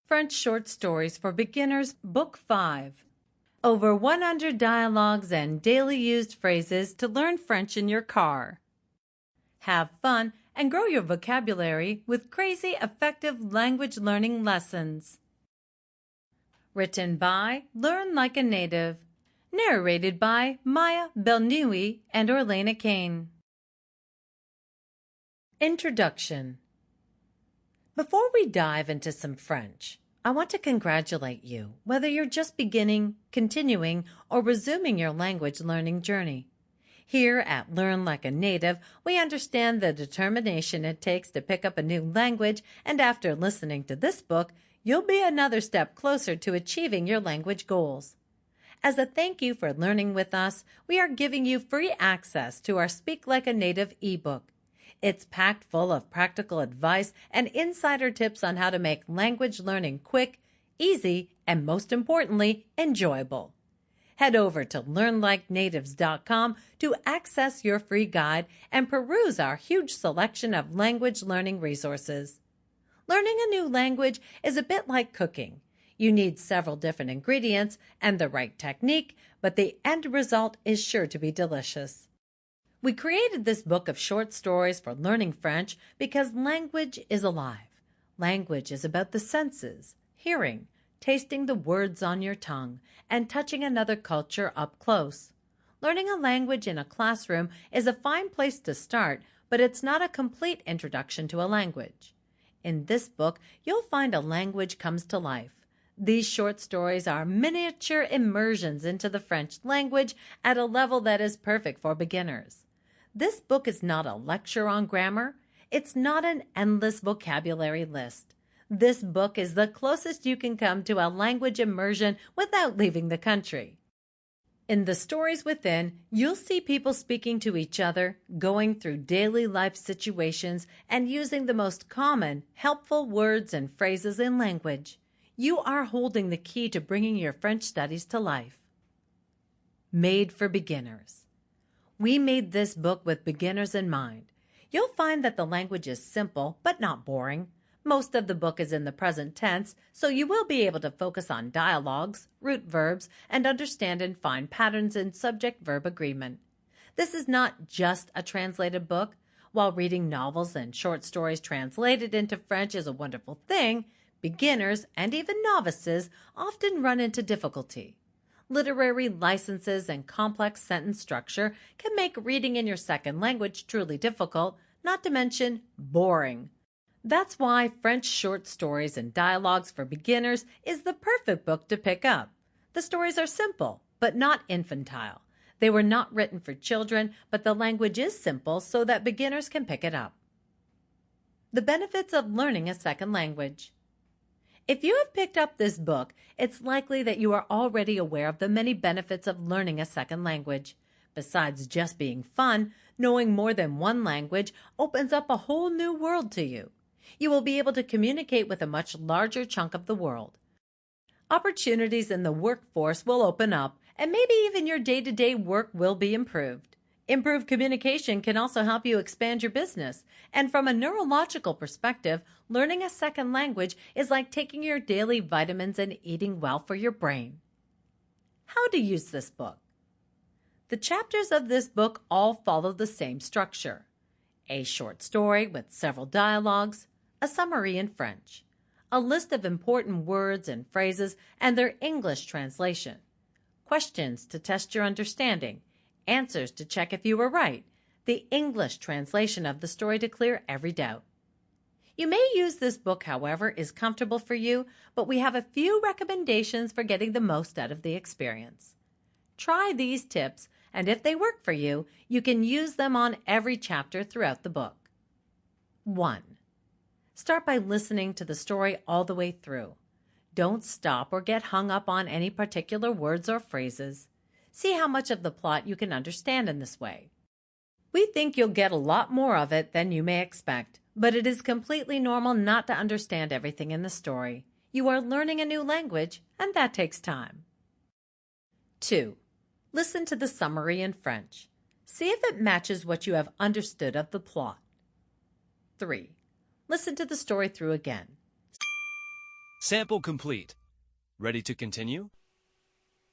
French Short Stories for Beginners, Book 5. Over 100 dialogues and daily used phrases to learn French in your car. Have fun and grow your vocabulary with crazy, effective language learning lessons. Written by Learn Like a Native. Narrated by Belgnaoui and Orlena Cain. Introduction. Before we dive into some French, I want to congratulate you, whether you're just beginning, continuing, or resuming your language learning journey. Here at Learn Like a Native, we understand the determination it takes to pick up a new language, and after listening to this book, you'll be another step closer to achieving your language goals. As a thank you for learning with us, we are giving you free access to our Speak Like a Native ebook. It's packed full of practical advice and insider tips on how to make language learning quick, easy, and most importantly, enjoyable. Head over to learnlikenatives.com to access your free guide and peruse our huge selection of language learning resources. Learning a new language is a bit like cooking. You need several different ingredients and the right technique, but the end result is sure to be delicious. We created this book of short stories for learning French because language is alive. Language is about the senses, hearing, tasting the words on your tongue, and touching another culture up close. Learning a language in a classroom is a fine place to start, but it's not a complete introduction to a language. In this book, you'll find a language comes to life. These short stories are miniature immersions into the French language at a level that is perfect for beginners. This book is not a lecture on grammar. It's not an endless vocabulary list. This book is the closest you can come to a language immersion without leaving the country. In the stories within, you'll see people speaking to each other, going through daily life situations, and using the most common, helpful words and phrases in language. You are holding the key to bringing your French studies to life. Made for beginners. We made this book with beginners in mind. You'll find that the language is simple but not boring. Most of the book is in the present tense, so you will be able to focus on dialogues, root verbs, and understand and find patterns in subject-verb agreement. This is not just a translated book. While reading novels and short stories translated into French is a wonderful thing, beginners and even novices often run into difficulty. Literary licenses and complex sentence structure can make reading in your second language truly difficult, not to mention boring. That's why French Short Stories and Dialogues for Beginners is the perfect book to pick up. The stories are simple, but not infantile. They were not written for children, but the language is simple so that beginners can pick it up. The benefits of learning a second language. If you have picked up this book, it's likely that you are already aware of the many benefits of learning a second language. Besides just being fun, knowing more than one language opens up a whole new world to you. You will be able to communicate with a much larger chunk of the world. Opportunities in the workforce will open up, and maybe even your day-to-day work will be improved. Improved communication can also help you expand your business. And from a neurological perspective, learning a second language is like taking your daily vitamins and eating well for your brain. How to use this book. The chapters of this book all follow the same structure. A short story with several dialogues, a summary in French, a list of important words and phrases and their English translation, questions to test your understanding, answers to check if you were right, the English translation of the story to clear every doubt. You may use this book however is comfortable for you, but we have a few recommendations for getting the most out of the experience. Try these tips, and if they work for you, you can use them on every chapter throughout the book. 1. Start by listening to the story all the way through. Don't stop or get hung up on any particular words or phrases. See how much of the plot you can understand in this way. We think you'll get a lot more of it than you may expect, but it is completely normal not to understand everything in the story. You are learning a new language, and that takes time. 2. Listen to the summary in French. See if it matches what you have understood of the plot. 3. Listen to the story through again. Sample complete. Ready to continue?